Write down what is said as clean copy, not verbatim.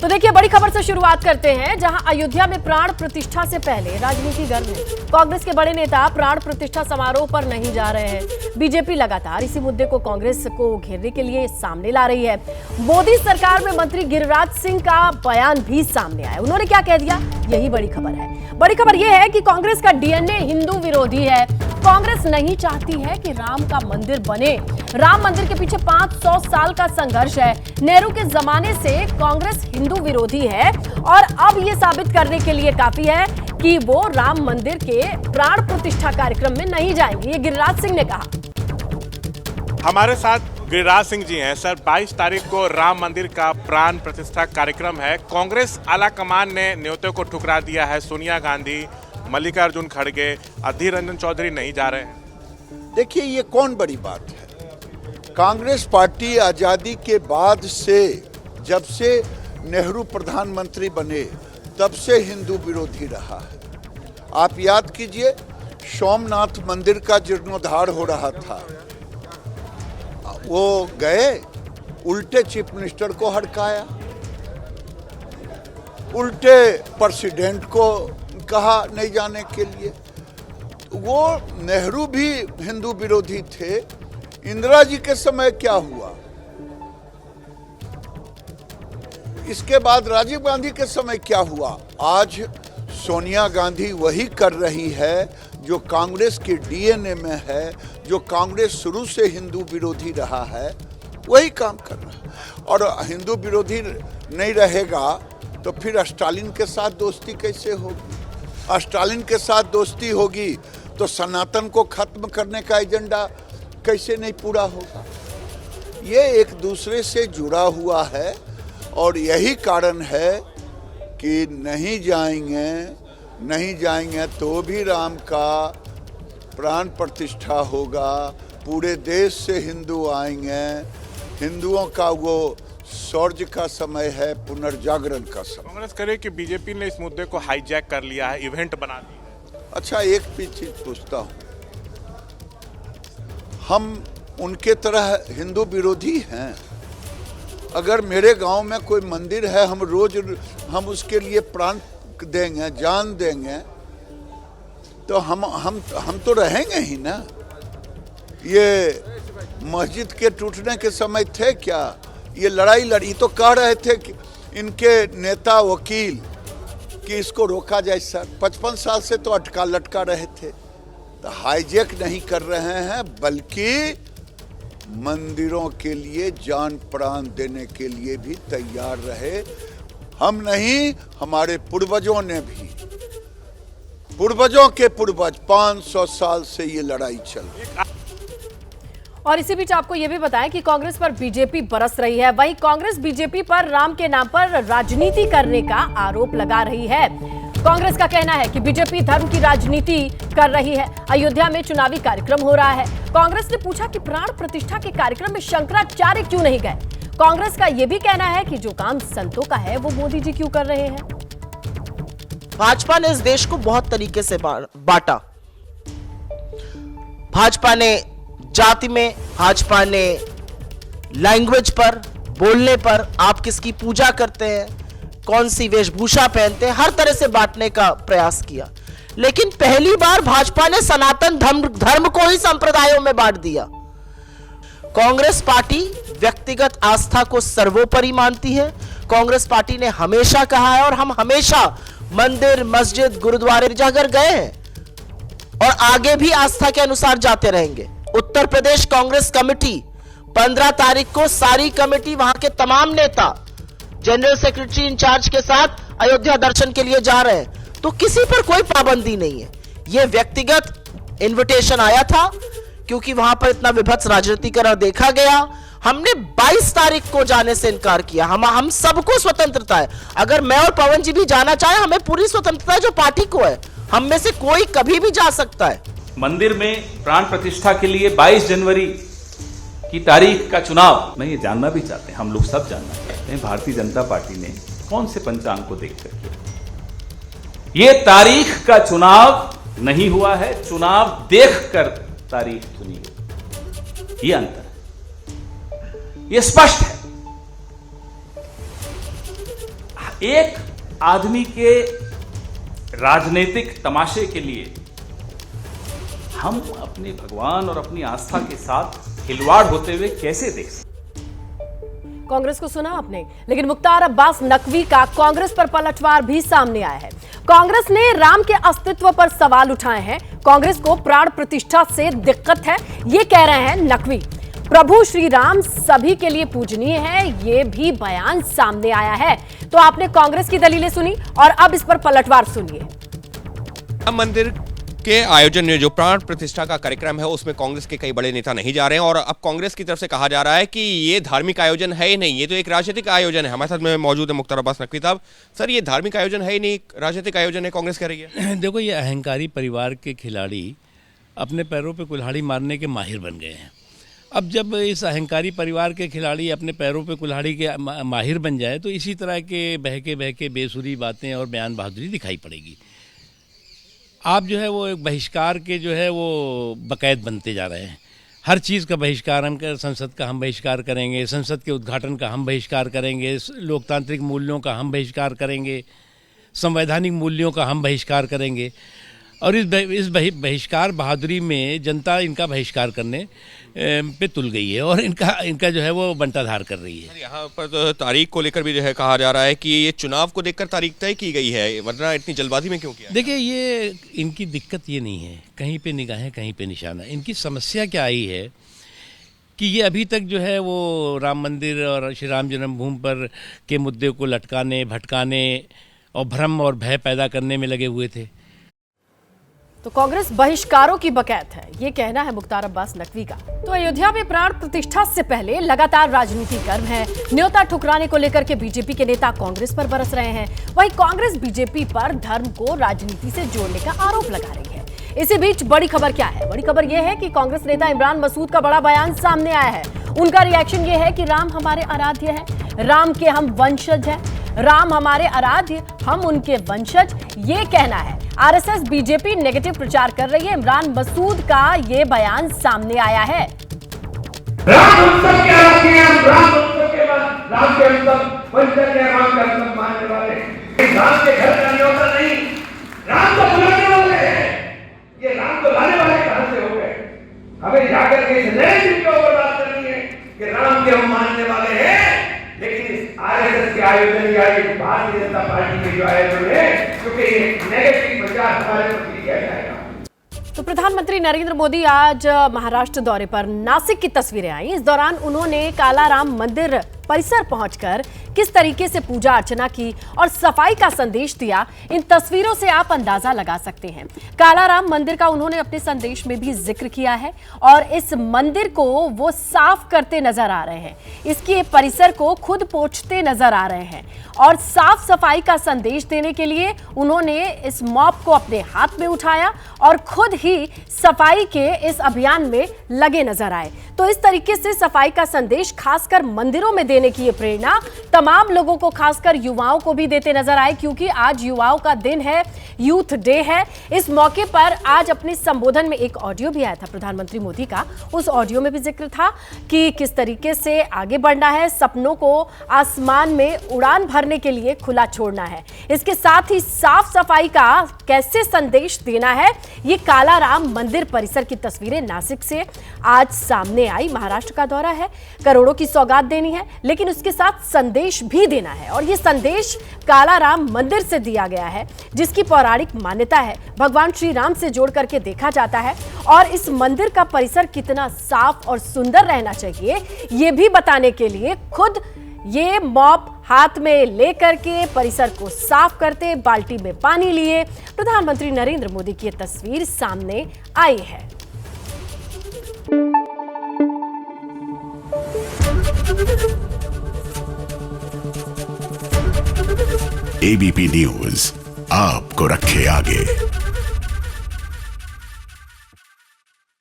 तो देखिए, बड़ी खबर से शुरुआत करते हैं, जहां अयोध्या में प्राण प्रतिष्ठा से पहले राजनीति गर्म है। कांग्रेस के बड़े नेता प्राण प्रतिष्ठा समारोह पर नहीं जा रहे हैं। बीजेपी लगातार इसी मुद्दे को कांग्रेस को घेरने के लिए सामने ला रही है। मोदी सरकार में मंत्री गिरिराज सिंह का बयान भी सामने आया। उन्होंने क्या कह दिया, यही बड़ी खबर है। बड़ी खबर यह है कि कांग्रेस का डीएनए हिंदू विरोधी है। कांग्रेस नहीं चाहती है कि राम का मंदिर बने। राम मंदिर के पीछे 500 साल का संघर्ष है। नेहरू के जमाने से कांग्रेस हिंदू विरोधी है और अब ये साबित करने के लिए काफी है कि वो राम मंदिर के प्राण प्रतिष्ठा कार्यक्रम में नहीं जाएंगे, ये गिरिराज सिंह ने कहा। हमारे साथ गिरिराज सिंह जी हैं। सर, 22 तारीख को राम मंदिर का प्राण प्रतिष्ठा कार्यक्रम है। कांग्रेस आलाकमान ने न्योते को ठुकरा दिया है। सोनिया गांधी, मल्लिकार्जुन खड़गे, अधीर रंजन चौधरी नहीं जा रहे हैं। देखिए, ये कौन बड़ी बात है। कांग्रेस पार्टी आजादी के बाद से, जब से नेहरू प्रधानमंत्री बने, तब से हिंदू विरोधी रहा है। आप याद कीजिए, सोमनाथ मंदिर का जीर्णोद्धार हो रहा था, वो गए, उल्टे चीफ मिनिस्टर को हड़काया, उल्टे प्रेसिडेंट को कहा नहीं जाने के लिए। वो नेहरू भी हिंदू विरोधी थे। इंदिरा जी के समय क्या हुआ, इसके बाद राजीव गांधी के समय क्या हुआ। आज सोनिया गांधी वही कर रही है जो कांग्रेस के डीएनए में है, जो कांग्रेस शुरू से हिंदू विरोधी रहा है, वही काम कर रहा है। और हिंदू विरोधी नहीं रहेगा तो फिर स्टालिन के साथ दोस्ती कैसे होगी। स्टालिन के साथ दोस्ती होगी तो सनातन को खत्म करने का एजेंडा कैसे नहीं पूरा होगा। ये एक दूसरे से जुड़ा हुआ है और यही कारण है कि नहीं जाएंगे तो भी राम का प्राण प्रतिष्ठा होगा। पूरे देश से हिंदू आएंगे। हिंदुओं का वो सूर्य का समय है, पुनर्जागरण का समय। कांग्रेस करे कि बीजेपी ने इस मुद्दे को हाईजैक कर लिया है, इवेंट बना दिया। अच्छा, एक भी चीज पूछता हूँ, हम उनके तरह हिंदू विरोधी हैं? अगर मेरे गांव में कोई मंदिर है, हम उसके लिए प्राण देंगे, जान देंगे, तो हम तो रहेंगे ही ना। ये मस्जिद के टूटने के समय थे क्या, ये लड़ाई लड़ी तो कह रहे थे कि इनके नेता वकील कि इसको रोका जाए। सर, 55 साल से तो अटका लटका रहे थे। तो हाईजैक नहीं कर रहे हैं, बल्कि मंदिरों के लिए जान प्राण देने के लिए भी तैयार रहे। हम नहीं, हमारे पूर्वजों ने भी, पूर्वजों के पूर्वज 500 साल से ये लड़ाई चल रही। और इसी बीच आपको यह भी बताएं कि कांग्रेस पर बीजेपी बरस रही है। वहीं कांग्रेस बीजेपी पर राम के नाम पर राजनीति करने का आरोप लगा रही है। कांग्रेस का कहना है कि बीजेपी धर्म की राजनीति कर रही है। अयोध्या में चुनावी कार्यक्रम हो रहा है। कांग्रेस ने पूछा कि प्राण प्रतिष्ठा के कार्यक्रम में शंकराचार्य क्यों नहीं गए। कांग्रेस का यह भी कहना है कि जो काम संतों का है वो मोदी जी क्यों कर रहे हैं। भाजपा ने इस देश को बहुत तरीके से बांटा। भाजपा ने जाति में, भाजपा ने लैंग्वेज पर, बोलने पर, आप किसकी पूजा करते हैं, कौन सी वेशभूषा पहनते हैं, हर तरह से बांटने का प्रयास किया। लेकिन पहली बार भाजपा ने सनातन धर्म को ही संप्रदायों में बांट दिया। कांग्रेस पार्टी व्यक्तिगत आस्था को सर्वोपरि मानती है। कांग्रेस पार्टी ने हमेशा कहा है, और हम हमेशा मंदिर, मस्जिद, गुरुद्वारे, गिरजाघर गए हैं और आगे भी आस्था के अनुसार जाते रहेंगे। उत्तर प्रदेश कांग्रेस कमेटी 15 तारीख को सारी कमेटी, वहां के तमाम नेता जनरल सेक्रेटरी इंचार्ज के साथ अयोध्या दर्शन के लिए जा रहे हैं। तो किसी पर कोई पाबंदी नहीं है। यह व्यक्तिगत इनविटेशन आया था क्योंकि वहां पर इतना विभत्स राजनीतिकरण देखा गया। हमने 22 तारीख को जाने से इनकार किया। हम सबको स्वतंत्रता है। अगर मैं और पवन जी भी जाना चाहे, हमें पूरी स्वतंत्रता है जो पार्टी को है। हम में से कोई कभी भी जा सकता है। मंदिर में प्राण प्रतिष्ठा के लिए 22 जनवरी की तारीख का चुनाव, मैं ये जानना भी चाहते हैं, हम लोग सब जानना चाहते हैं, भारतीय जनता पार्टी ने कौन से पंचांग को देख करके ये तारीख का चुनाव नहीं हुआ है, चुनाव देखकर तारीख चुनी गई। ये अंतर है, ये स्पष्ट है। एक आदमी के राजनीतिक तमाशे के लिए हम अपने भगवान और अपनी आस्था के साथ खिलवाड़ होते हुए कैसे देख सकते? कांग्रेस को सुना आपने, लेकिन मुख्तार अब्बास नकवी का कांग्रेस पर पलटवार भी सामने आया है। कांग्रेस ने राम के अस्तित्व पर सवाल उठाए हैं। कांग्रेस को प्राण प्रतिष्ठा से दिक्कत है, ये कह रहे हैं नकवी। प्रभु श्री राम सभी के लिए पूजनीय है, ये भी बयान सामने आया है। तो आपने कांग्रेस की दलीलें सुनी और अब इस पर पलटवार सुनिए। राम मंदिर के आयोजन में जो प्राण प्रतिष्ठा का कार्यक्रम है उसमें कांग्रेस के कई बड़े नेता नहीं जा रहे हैं और अब कांग्रेस की तरफ से कहा जा रहा है कि ये धार्मिक आयोजन है ही नहीं, ये तो एक राजनीतिक आयोजन है। हमारे साथ में मौजूद है मुख्तार अब्बास नकवी साहब। सर, ये धार्मिक आयोजन है ही नहीं, राजनीतिक आयोजन है, कांग्रेस कह रही है। देखो, ये अहंकारी परिवार के खिलाड़ी अपने पैरों पे कुल्हाड़ी मारने के माहिर बन गए हैं। अब जब इस अहंकारी परिवार के खिलाड़ी अपने पैरों पे कुल्हाड़ी के माहिर बन जाए तो इसी तरह के बहके बेसुरी बातें और बयान बहादुरी दिखाई पड़ेगी। आप जो है वो एक बहिष्कार के जो है वो बाकायद बनते जा रहे हैं। हर चीज़ का बहिष्कार हम कर, संसद का हम बहिष्कार करेंगे, संसद के उद्घाटन का हम बहिष्कार करेंगे, लोकतांत्रिक मूल्यों का हम बहिष्कार करेंगे, संवैधानिक मूल्यों का हम बहिष्कार करेंगे। और इस बहिष्कार बहादुरी में जनता इनका बहिष्कार करने पे तुल गई है और इनका जो है वो बंटाधार कर रही है। यहाँ पर तो तारीख को लेकर भी जो है कहा जा रहा है कि ये चुनाव को देखकर तारीख तय की गई है, वरना इतनी जल्दबाजी में क्यों किया? देखिए, ये इनकी दिक्कत ये नहीं है, कहीं पे निगाहें कहीं पे निशाना। इनकी समस्या क्या आई है कि ये अभी तक जो है वो राम मंदिर और श्री राम जन्मभूमि पर के मुद्दे को लटकाने, भटकाने और भ्रम और भय पैदा करने में लगे हुए थे। तो कांग्रेस बहिष्कारों की बकैत है, ये कहना है मुख्तार अब्बास नकवी का। तो अयोध्या में प्राण प्रतिष्ठा से पहले लगातार राजनीति गर्म है। न्योता ठुकराने को लेकर के बीजेपी के नेता कांग्रेस पर बरस रहे हैं। वहीं कांग्रेस बीजेपी पर धर्म को राजनीति से जोड़ने का आरोप लगा रही है। इसी बीच बड़ी खबर क्या है? बड़ी खबर यह है कि कांग्रेस नेता इमरान मसूद का बड़ा बयान सामने आया है। उनका रिएक्शन ये है कि राम हमारे आराध्य है, राम के हम वंशज हैं, राम हमारे आराध्य, हम उनके वंशज, ये कहना है। आरएसएस बीजेपी नेगेटिव प्रचार कर रही है। इमरान मसूद का ये बयान सामने आया है। राम हम सब के आराध्य हैं, राम हम सब के राम के हम सब वंशज हैं, राम के हम सब मानने वाले हैं। राम के घर का न्योता नहीं, राम को बुलाने वाले हैं। ये राम को लाने वाले कहां से हो गए? हमें जाकर के इस नए दिन के ऊपर बात करनी है कि राम के हम मानने वाले हैं, लेकिन इस आरएसएस के आयोजन या भारतीय जनता पार्टी के जो आयोजन है, क्योंकि ये नेगेटिव प्रचार हमारे प्रति किया जाएगा। तो प्रधानमंत्री नरेंद्र मोदी आज महाराष्ट्र दौरे पर नासिक की तस्वीरें आई। इस दौरान उन्होंने कालाराम मंदिर परिसर पहुंचकर किस तरीके से पूजा अर्चना की और सफाई का संदेश दिया, इन तस्वीरों से आप अंदाजा लगा सकते हैं। कालाराम मंदिर का उन्होंने अपने संदेश में भी जिक्र किया है और इस मंदिर को वो साफ करते नजर आ रहे हैं, इसके परिसर को खुद पोंछते नजर आ रहे हैं और साफ सफाई का संदेश देने के लिए उन्होंने इस मॉप को अपने हाथ में उठाया और खुद ही सफाई के इस अभियान में लगे नजर आए। तो इस तरीके से सफाई का संदेश खासकर मंदिरों में देने की ये प्रेरणा तमाम लोगों को, खासकर युवाओं को भी देते नजर आए, क्योंकि आज युवाओं का दिन है, यूथ डे है। इस मौके पर आज अपने संबोधन में एक ऑडियो भी आया था प्रधानमंत्री मोदी का। उस ऑडियो में भी जिक्र था कि किस तरीके से आगे बढ़ना है, सपनों को आसमान में उड़ान भरने के लिए खुला छोड़ना है। इसके साथ ही साफ सफाई का कैसे संदेश देना है, ये कालाराम मंदिर परिसर की तस्वीरें नासिक से आज सामने आई। महाराष्ट्र का दौरा है, करोड़ों की सौगात देनी है, लेकिन उसके साथ संदेश भी देना है और ये संदेश कालाराम मंदिर से दिया गया है, जिसकी पौराणिक मान्यता है भगवान श्री राम से जोड़ करके देखा जाता है। और इस मंदिर का परिसर कितना साफ और सुंदर रहना चाहिए, ये भी बताने के लिए खुद ये मॉप हाथ में लेकर के परिसर को साफ करते, बाल्टी में पानी लिए प्रधानमंत्री नरेंद्र मोदी की ये तस्वीर सामने आई है। एबीपी न्यूज आपको रखे आगे।